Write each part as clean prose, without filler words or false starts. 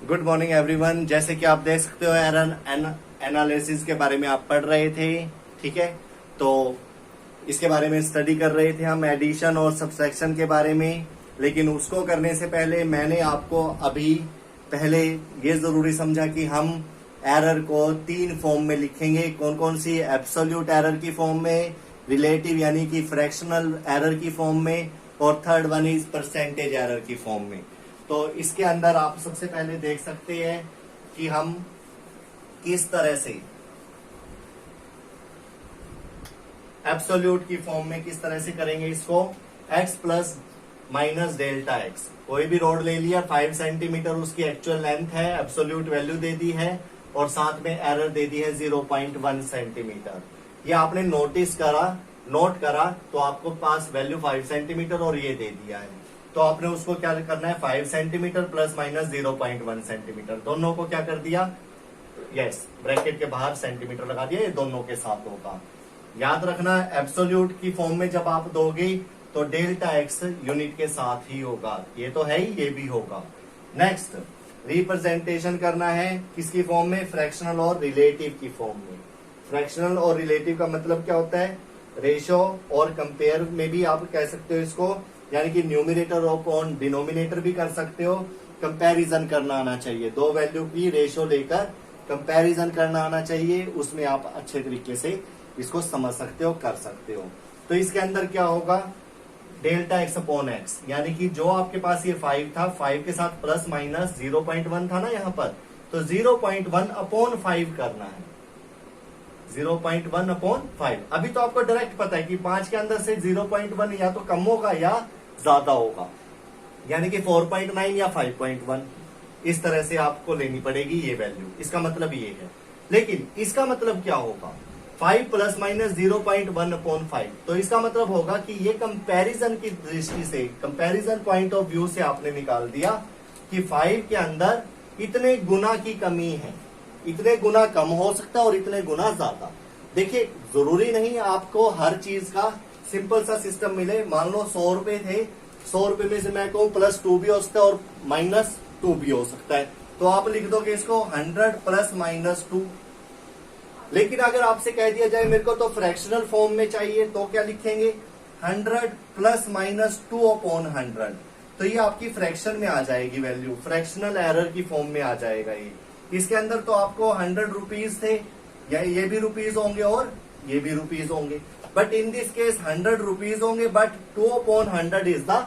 Good morning everyone. जैसे कि आप देख सकते हो एरर एनालिसिस के बारे में आप पढ़ रहे थे, ठीक है। तो इसके बारे में स्टडी कर रहे थे हम एडिशन और सब्सट्रैक्शन के बारे में। लेकिन उसको करने से पहले मैंने आपको अभी पहले ये जरूरी समझा कि हम एरर को 3 फॉर्म में लिखेंगे। कौन कौन सी? एब्सोल्यूट एरर की फॉर्म में, रिलेटिव यानी कि फ्रैक्शनल एरर की फॉर्म में, और third one is percentage error की फॉर्म में। तो इसके अंदर आप सबसे पहले देख सकते हैं कि हम किस तरह से एब्सोल्यूट की फॉर्म में किस तरह से करेंगे इसको। x plus minus delta x, कोई भी रोड ले लिया, 5 सेंटीमीटर उसकी एक्चुअल लेंथ है, एब्सोल्यूट वैल्यू दे दी है और साथ में एरर दे दी है 0.1 सेंटीमीटर। ये आपने नोट करा तो आपको पास वैल्यू 5 सेंटीमीटर और ये दे दिया है। तो आपने उसको क्या करना है, 5 सेंटीमीटर प्लस माइनस 0.1 सेंटीमीटर, दोनों को क्या कर दिया, यस ब्रैकेट के बाहर सेंटीमीटर लगा दिया, ये दोनों के साथ होगा। याद रखना एब्सोल्यूट की फॉर्म में जब आप दोगे तो डेल्टा एक्स यूनिट के साथ ही होगा, ये तो है ही, ये भी होगा। नेक्स्ट रिप्रेजेंटेशन करना है किसकी फॉर्म में, फ्रैक्शनल और रिलेटिव की फॉर्म में। फ्रैक्शनल और रिलेटिव का मतलब क्या होता है, रेशो और कंपेयर में भी आप कह सकते हो इसको, यानी कि न्यूमिनेटर और डिनोमिनेटर भी कर सकते हो। कंपैरिजन करना आना चाहिए, दो वैल्यू की रेशो लेकर कंपैरिजन करना आना चाहिए, उसमें आप अच्छे तरीके से इसको समझ सकते हो, कर सकते हो। तो इसके अंदर क्या होगा, डेल्टा एक्स अपॉन एक्स, यानी कि जो आपके पास ये 5 था, 5 के साथ प्लस माइनस 0.1 था ना यहाँ पर, तो 0.1 अपॉन 5 करना है, 0.1 अपॉन 5। अभी तो आपको डायरेक्ट पता है कि 5 के अंदर से 0.1 या तो कम होगा या ज्यादा होगा, यानी कि 4.9 या 5.1, इस तरह से आपको लेनी पड़ेगी ये वैल्यू। इसका मतलब ये है। लेकिन इसका मतलब क्या होगा, 5 प्लस माइनस 0.1 अपॉन 5, तो इसका मतलब होगा कि ये कंपैरिजन की दृष्टि से, कंपैरिजन पॉइंट ऑफ व्यू से आपने निकाल दिया कि 5 के अंदर इतने गुना की कमी है, इतने गुना कम हो सकता है और इतने गुना ज्यादा। देखिए जरूरी नहीं आपको हर चीज का सिंपल सा सिस्टम मिले। मान लो 100 रुपए थे, 100 रुपए में से मैं कहूं प्लस 2 भी हो सकता है और माइनस 2 भी हो सकता है, तो आप लिख दोगे इसको 100 प्लस माइनस 2। लेकिन अगर आपसे कह दिया जाए मेरे को तो फ्रैक्शनल फॉर्म में चाहिए, तो क्या लिखेंगे, 100 प्लस माइनस 2 अपॉन 100। तो ये आपकी फ्रैक्शन में आ जाएगी वैल्यू, फ्रैक्शनल एरर की फॉर्म में आ जाएगा ये। इसके अंदर तो आपको 100 रुपीज थे, या ये भी रुपीज होंगे और ये भी रुपीज होंगे, but in this case 100 rupees होंगे, but 2 upon 100 is the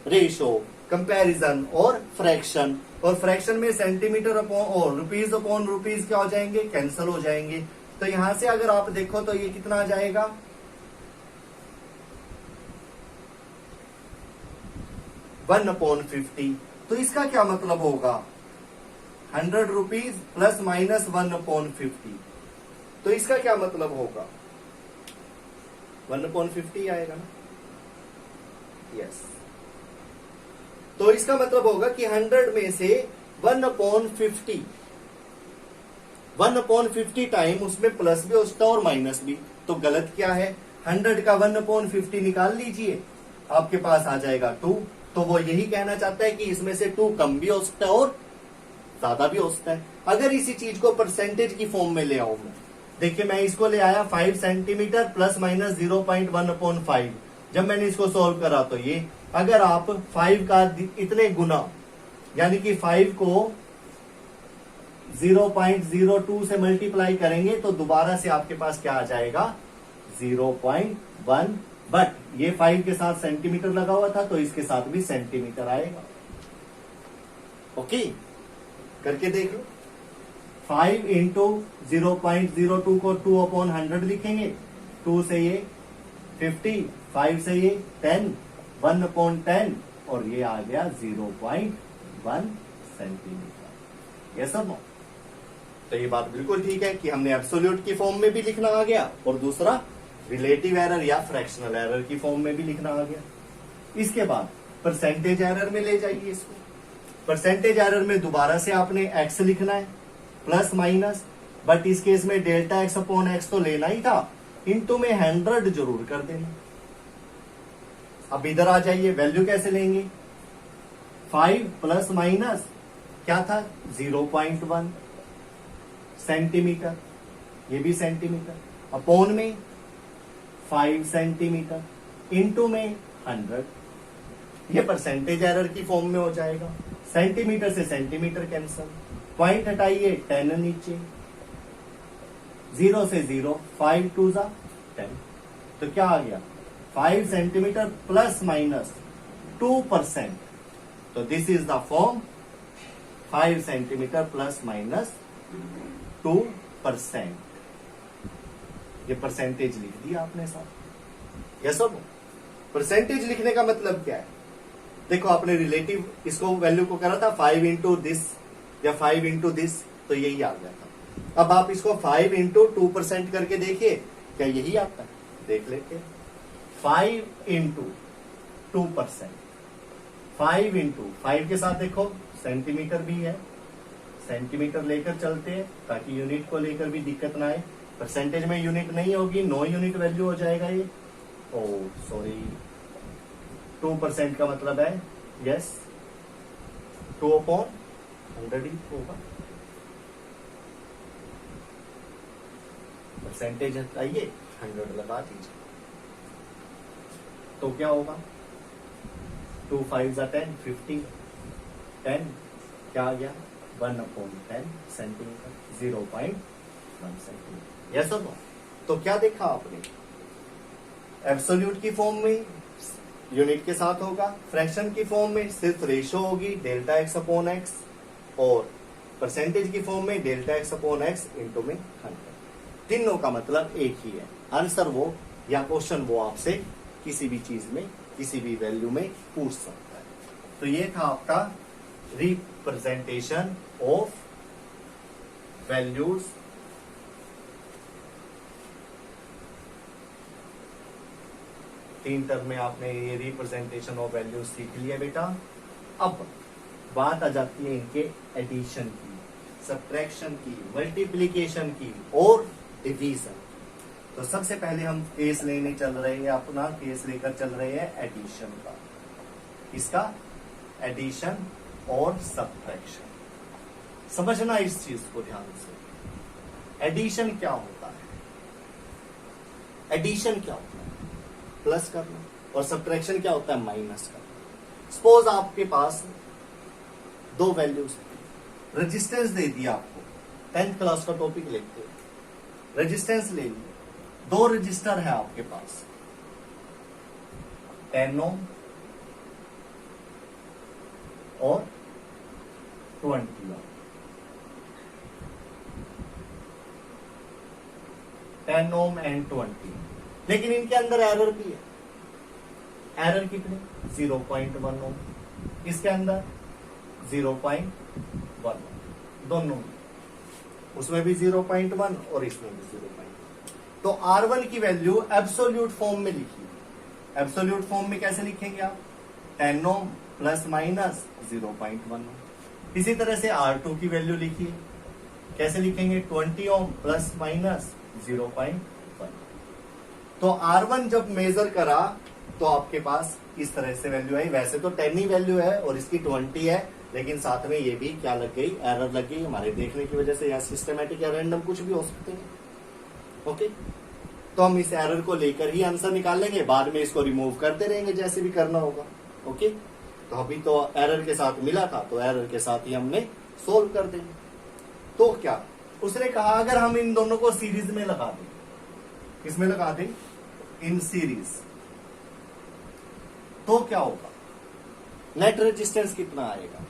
ratio, comparison और फ्रैक्शन। और फ्रैक्शन में सेंटीमीटर अपॉन और रुपीज अपॉन रुपीज क्या हो जाएंगे, कैंसिल हो जाएंगे। तो यहां से अगर आप देखो तो ये कितना आ जाएगा, 1/50। तो इसका क्या मतलब होगा, 100 रुपीज प्लस माइनस 1/50। तो इसका क्या मतलब होगा, 1/50 आएगा ना, यस। तो इसका मतलब होगा कि 100 में से 1/50, 1/50 टाइम उसमें प्लस भी हो सकता है और माइनस भी। तो गलत क्या है, 100 का 1/50 निकाल लीजिए, आपके पास आ जाएगा 2। तो वो यही कहना चाहता है कि इसमें से 2 कम भी हो सकता है और ज्यादा भी हो सकता है। अगर इसी चीज को परसेंटेज की फॉर्म में ले आऊं मैं, देखिए मैं इसको ले आया 5 सेंटीमीटर प्लस माइनस 0.1 अपॉन 5। जब मैंने इसको सॉल्व करा तो ये, अगर आप 5 का इतने गुना, यानी कि 5 को 0.02 से मल्टीप्लाई करेंगे तो दोबारा से आपके पास क्या आ जाएगा, 0.1। बट ये 5 के साथ सेंटीमीटर लगा हुआ था तो इसके साथ भी सेंटीमीटर आएगा। ओके, करके देख लो। 5 इंटू 0.02 को 2 अपॉन 100 लिखेंगे, 2 से ये 50, 5 से ये 10, 1/10, और ये आ गया 0.1 सेंटीमीटर। ये सब। तो ये बात बिल्कुल ठीक है कि हमने एब्सोल्यूट की फॉर्म में भी लिखना आ गया और दूसरा रिलेटिव एरर या फ्रैक्शनल एरर की फॉर्म में भी लिखना आ गया। इसके बाद परसेंटेज एरर में ले जाइए इसको। परसेंटेज एरर में दोबारा से आपने एक्स लिखना है प्लस माइनस, बट इस केस में डेल्टा एक्स अपॉन एक्स तो लेना ही था, इनटू में 100 जरूर कर देना। अब इधर आ जाइए, वैल्यू कैसे लेंगे, 5 प्लस माइनस क्या था 0.1 सेंटीमीटर, ये भी सेंटीमीटर, अपॉन में 5 सेंटीमीटर, इनटू में 100, ये परसेंटेज एरर की फॉर्म में हो जाएगा। सेंटीमीटर से सेंटीमीटर कैंसल, पॉइंट हटाइए 10 नीचे, 0 से 0, 5 2 जा 10, तो क्या आ गया 5 सेंटीमीटर प्लस माइनस 2%, तो this is the form 5 centimetre plus minus 2%। ये परसेंटेज लिख दिया आपने साथ। यस और नो? परसेंटेज लिखने का मतलब क्या है? देखो आपने रिलेटिव इसको वैल्यू को करा था 5 इंटू दिस या 5 इंटू दिस, तो यही आ गया था। अब आप इसको 5 इंटू 2% करके देखिए, क्या यही आता है? देख लेते 5 इंटू 2%, 5 इंटू 5 के साथ देखो सेंटीमीटर भी है, सेंटीमीटर लेकर चलते हैं ताकि यूनिट को लेकर भी दिक्कत ना आए। परसेंटेज में यूनिट नहीं होगी, 9 यूनिट वैल्यू हो जाएगा ये। ओ सॉरी, 2% का मतलब है यस 2/100 ही होगा। परसेंटेज हटाइए 100 लगा दीजिए, तो क्या होगा 2 5 10 50, 10 क्या आ गया 1/10 सेंटीमीटर, 0.1 सेंटीमीटर। यस और नो? तो क्या देखा आपने? एब्सोल्यूट की फॉर्म में यूनिट के साथ होगा, फ्रैक्शन की फॉर्म में सिर्फ रेशो होगी डेल्टा एक्स अपॉन एक्स, और परसेंटेज की फॉर्म में delta x upon x into में 100। तीनों का मतलब एक ही है। आंसर वो या क्वेश्चन वो आपसे किसी भी चीज में किसी भी वैल्यू में पूछ सकता है। तो ये था आपका रिप्रेजेंटेशन ऑफ वैल्यूज। तीन टर्म में आपने ये रिप्रेजेंटेशन ऑफ वैल्यूज सीख लिया बेटा। अब बात आ जाती है इनके एडिशन की, सब्ट्रैक्शन की, मल्टीप्लिकेशन की और डिवीजन। तो सबसे पहले हम केस लेने चल रहे हैं, अपना केस लेकर चल रहे हैं एडिशन का। इसका एडिशन और सब्ट्रैक्शन समझना, इस चीज को ध्यान से। एडिशन क्या होता है? एडिशन क्या होता है? प्लस करना। और सब्ट्रैक्शन क्या होता है? माइनस करना। सपोज आपके पास दो वैल्यूज, रेजिस्टेंस दे दिया आपको, 10th क्लास का टॉपिक लिखते हो, रेजिस्टेंस ले लिया, दो रजिस्टर है आपके पास, 10 ओम और 20 ओम, 10 ओम एंड 20। लेकिन इनके अंदर एरर भी है। एरर कितने? 0.1 ओम, इसके अंदर 0.1 ओम, दोनों में, उसमें भी 0.1 और इसमें भी 0.1। तो R1 की वैल्यू एब्सोल्यूट फॉर्म में लिखी। एब्सोल्यूट फॉर्म में कैसे लिखेंगे आप? 10 ओम प्लस माइनस 0.1 ओम। इसी तरह से R2 की वैल्यू लिखिए, कैसे लिखेंगे? 20 ओम प्लस माइनस 0.1। तो R1 जब मेजर करा तो आपके पास इस तरह से वैल्यू आई। वैसे तो 10 ही वैल्यू है और इसकी 20 है, लेकिन साथ में ये भी क्या लग गई? एरर लग गई हमारे देखने की वजह से, या सिस्टमैटिक या रैंडम कुछ भी हो सकते हैं। ओके, तो हम इस एरर को लेकर ही आंसर निकाल लेंगे, बाद में इसको रिमूव करते रहेंगे जैसे भी करना होगा। ओके, तो अभी तो एरर के साथ मिला था, तो एरर के साथ ही हमने सोल्व कर देंगे। तो क्या उसने कहा, अगर हम इन दोनों को सीरीज में लगा दें, किसमें लगा दें? इन सीरीज, तो क्या होगा? नेट रेजिस्टेंस कितना आएगा?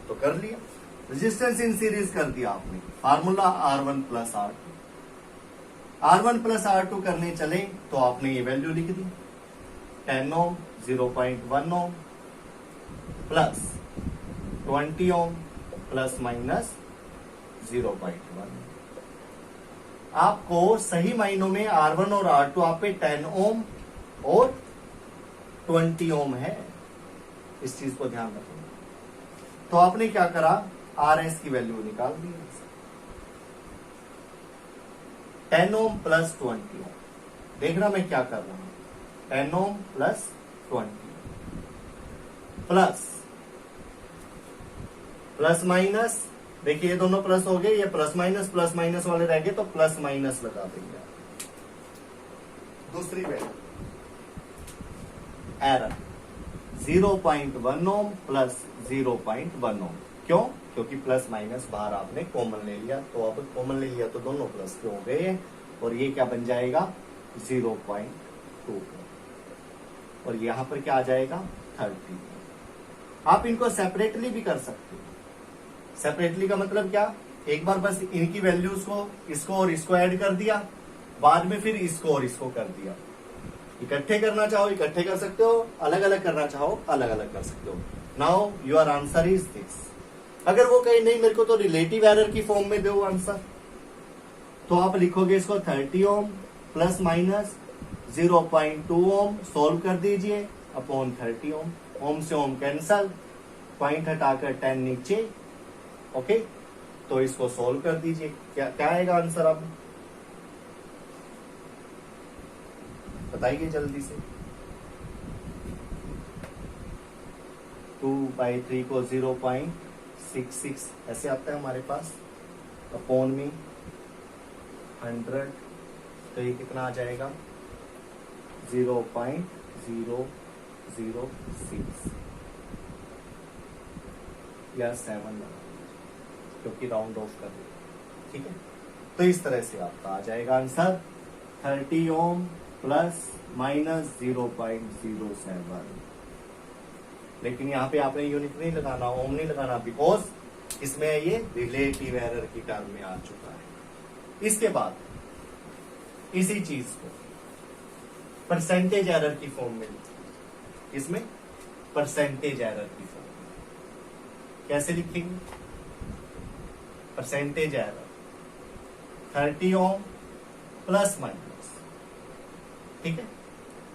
तो कर लिया, रेजिस्टेंस इन सीरीज कर दिया आपने। Formula R1 plus R2, R1 plus R2 करने चले तो आपने ये वैल्यू लिख दी, 10 ओम 0.1 ohm plus 20 ohm plus minus 0.1। आपको सही मायनों में R1 और R2 आप पे 10 ओम और 20 ओम है, इस चीज को ध्यान रखें। तो आपने क्या करा? RS की वैल्यू निकाल दी, 10 ओम प्लस 20 ओम। देखना मैं क्या कर रहा हूं, 10 ohm plus 20 plus plus minus, देखिए ये दोनों प्लस हो गए, ये प्लस माइनस वाले रह गए तो प्लस माइनस लगा देंगे। दूसरी वैल्यू एरर 0.1 ओम प्लस 0.1 ओम। क्यों? क्योंकि प्लस माइनस बाहर आपने कॉमन ले लिया, तो अब कॉमन ले लिया तो दोनों प्लस के हो गए और ये क्या बन जाएगा 0.2 और यहां पर क्या आ जाएगा 30। आप इनको सेपरेटली भी कर सकते हो। सेपरेटली का मतलब क्या, एक बार बस इनकी वैल्यूज को इसको और इसको ऐड कर दिया, बाद में फिर इसको और इसको कर दिया। इकट्ठे करना चाहो इकट्ठे कर सकते हो, अलग अलग करना चाहो अलग अलग कर सकते हो। Now your answer is this. अगर वो कहे नहीं मेरे को तो रिलेटिव एरर की फॉर्म में दो आंसर, तो आप लिखोगे इसको 30 ओम प्लस माइनस 0.2 ओम सोल्व कर दीजिए अपॉन 30 ओम। ओम से ओम कैंसल, पॉइंट हटाकर 10 नीचे। ओके, तो इसको सोल्व कर दीजिए। क्या क्या आएगा आंसर, आप बताइए जल्दी से। 2/3 को 0.66 ऐसे आता है हमारे पास, अपॉन में 100, तो ये कितना आ जाएगा 0.006 या 7 क्योंकि राउंड ऑफ कर दिया। ठीक है, तो इस तरह से आपका आ जाएगा आंसर 30 ओम प्लस माइनस 0.07। लेकिन यहाँ पे आपने यूनिट नहीं लगाना, ओम नहीं लगाना, बिकॉज इसमें ये रिलेटिव एरर की टर्म में आ चुका है। इसके बाद इसी चीज को परसेंटेज एरर की फॉर्म में लिखिए। इसमें परसेंटेज एरर की फॉर्म में कैसे लिखेंगे, percentage error 30 ohm plus minus. ठीक है,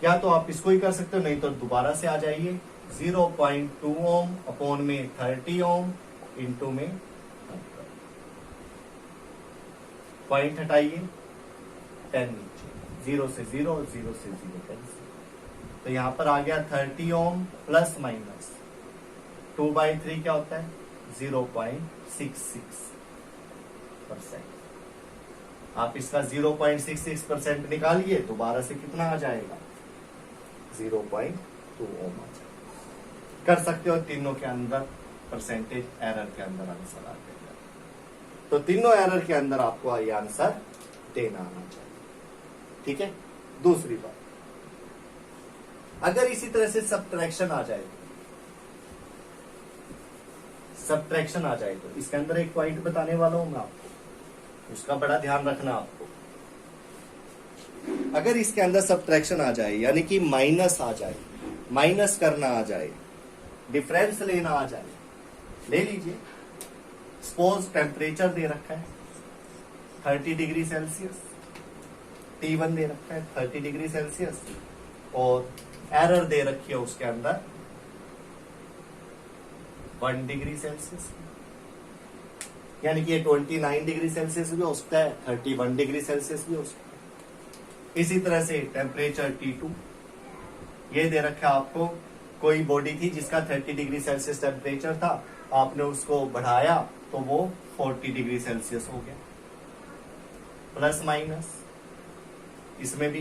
या तो आप इसको ही कर सकते हो, नहीं तो दोबारा से आ जाइए 0.2 ओम अपॉन में 30 ओम इंटू में 100। पॉइंट हटाइए 10 नीचे, 0 से 0 कैंसिल, तो यहां पर आ गया 30 ओम प्लस माइनस 2/3 क्या होता है 0.66%। आप इसका 0.66% निकालिए, दोबारा से कितना आ जाएगा 0.2 ओम आ जाएगा। कर सकते हो तीनों के अंदर, परसेंटेज एरर के अंदर आंसर आ जाएगा। तो तीनों एरर के अंदर आपको ये आंसर देना आना चाहिए। ठीक है, दूसरी बात, अगर इसी तरह से सब्ट्रैक्शन आ जाए, सब्ट्रैक्शन आ जाए तो इसके अंदर एक पॉइंट बताने वाला हूं मैं आपको, उसका बड़ा ध्यान रखना आपको। अगर इसके अंदर सब्ट्रैक्शन आ जाए, यानी कि माइनस आ जाए, माइनस करना आ जाए, डिफरेंस लेना आ जाए, ले लीजिए। सपोज टेम्परेचर दे रखा है 30 डिग्री सेल्सियस, T1 दे रखा है 30 डिग्री सेल्सियस, और एरर दे रखी है उसके अंदर 1 डिग्री सेल्सियस, यानी कि ये 29 डिग्री सेल्सियस भी हो सकता है, 31 डिग्री सेल्सियस भी हो सकता है। इसी तरह से टेम्परेचर T2 ये दे रखा है आपको, कोई बॉडी थी जिसका 30 डिग्री सेल्सियस टेम्परेचर था, आपने उसको बढ़ाया तो वो 40 डिग्री सेल्सियस हो गया, प्लस माइनस। इसमें भी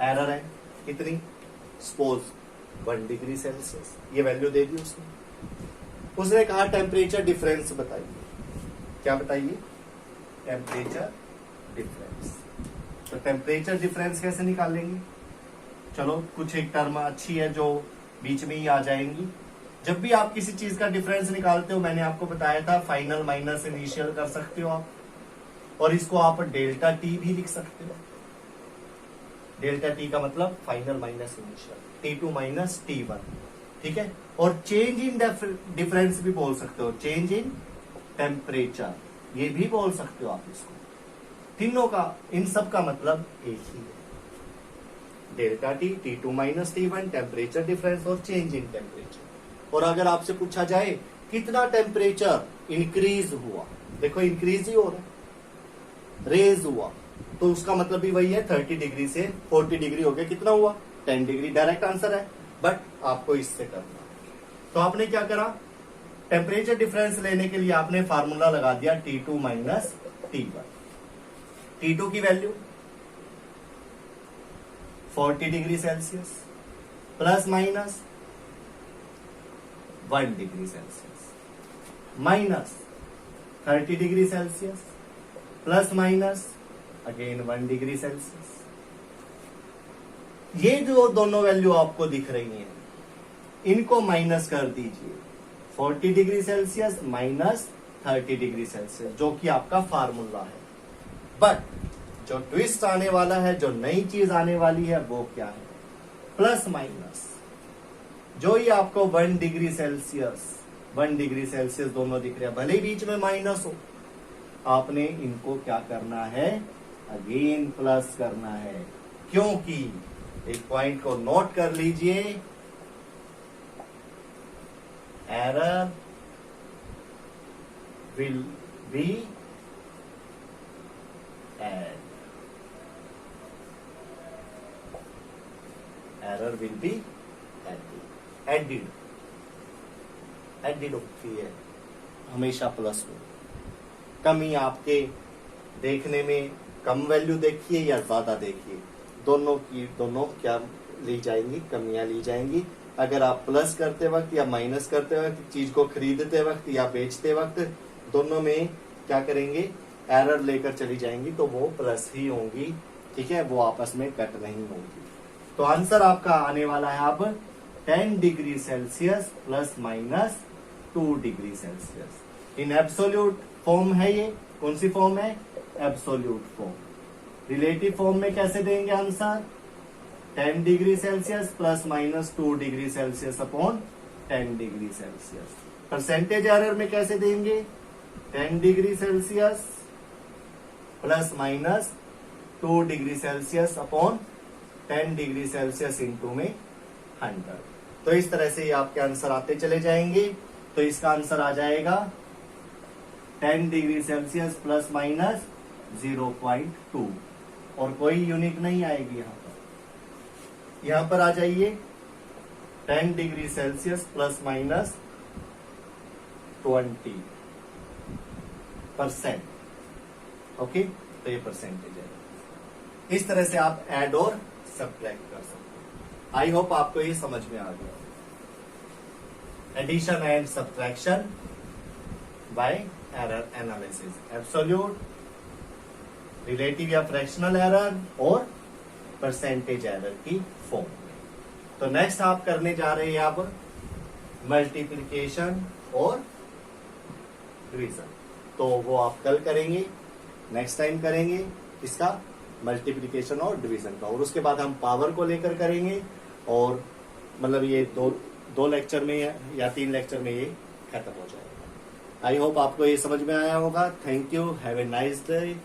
एरर है कितनी, सपोज 1 डिग्री सेल्सियस, ये वैल्यू दे दी उसने कहा टेम्परेचर डिफरेंस बताइए। क्या बताइए, टेम्परेचर डिफरेंस। तो टेम्परेचर डिफरेंस कैसे निकालेंगे, चलो कुछ एक टर्म अच्छी है जो बीच में ही आ जाएंगी। जब भी आप किसी चीज का डिफरेंस निकालते हो, मैंने आपको बताया था फाइनल माइनस इनिशियल कर सकते हो आप, और इसको आप डेल्टा टी भी लिख सकते हो। डेल्टा टी का मतलब final minus initial, T2 minus T1। ठीक है, और चेंज इन डिफरेंस भी बोल सकते हो, चेंज इन टेम्परेचर ये भी बोल सकते हो आप इसको। तीनों का, इन सब का मतलब एक ही है, delta T, T2 minus T1, temperature difference और चेंज इन टेम्परेचर। और अगर आपसे पूछा जाए कितना टेम्परेचर इंक्रीज हुआ, देखो इंक्रीज ही हो रहा है, रेज हुआ, तो उसका मतलब भी वही है, 30 डिग्री से 40 डिग्री हो गया, कितना हुआ 10 डिग्री। डायरेक्ट आंसर है, बट आपको इससे करना है। तो आपने क्या करा, टेम्परेचर डिफरेंस लेने के लिए आपने फार्मूला लगा दिया T2 माइनस T1। T2 की value 40 degree Celsius plus minus 1 degree Celsius minus 30 degree Celsius plus minus again 1 degree Celsius. ये जो दोनों वैल्यू आपको दिख रही हैं, इनको माइनस कर दीजिए 40 degree Celsius minus 30 degree Celsius, जो कि आपका फार्मूला है। बट जो ट्विस्ट आने वाला है, जो नई चीज आने वाली है, वो क्या है? प्लस माइनस जो ही आपको 1 डिग्री सेल्सियस 1 डिग्री सेल्सियस दोनों दिख रहे हैं, भले ही बीच में माइनस हो, आपने इनको क्या करना है? अगेन प्लस करना है, क्योंकि एक पॉइंट को नोट कर लीजिए, error will be error will be added होती है हमेशा प्लस में। कमी आपके देखने में कम वैल्यू देखिए या ज्यादा देखिए, दोनों क्या ली जाएंगी? कमियां ली जाएंगी। अगर आप प्लस करते वक्त या माइनस करते वक्त, चीज को खरीदते वक्त या बेचते वक्त, दोनों में क्या करेंगे? एरर लेकर चली जाएंगी, तो वो प्लस ही होंगी। ठीक है, वो आपस में कट नहीं होंगी। तो आंसर आपका आने वाला है अब 10 degree Celsius plus minus 2 degree Celsius. In absolute form है ये। कौन सी फॉर्म है? Absolute form. रिलेटिव फॉर्म में कैसे देंगे answer? 10 degree Celsius plus minus 2 degree Celsius upon 10 degree Celsius. Percentage error में कैसे देंगे? 10 degree Celsius plus minus 2 degree Celsius upon 10 degree Celsius into में 100। तो इस तरह से ये आपके आंसर आते चले जाएंगे। तो इसका आंसर आ जाएगा 10 डिग्री सेल्सियस प्लस माइनस 0.2, और कोई यूनिट नहीं आएगी यहां पर आ जाइए 10 degree Celsius plus minus 20%। Okay, तो ये परसेंटेज है। इस तरह से आप ऐड और सब्ट्रैक्ट कर सकते हैं। आई होप आपको ये समझ में आ गया। Addition and subtraction by error analysis, absolute, relative या फ्रैक्शनल एरर और परसेंटेज एरर की फॉर्म में। तो नेक्स्ट आप करने जा रहे हैं अब मल्टीप्लिकेशन और डिवीजन। तो वो आप कल करेंगे, नेक्स्ट टाइम करेंगे इसका मल्टीप्लिकेशन और डिवीजन का, और उसके बाद हम पावर को लेकर करेंगे। और मतलब ये दो लेक्चर में या 3 लेक्चर में ये खत्म हो जाएगा। आई होप आपको ये समझ में आया होगा। Thank you, have a nice day.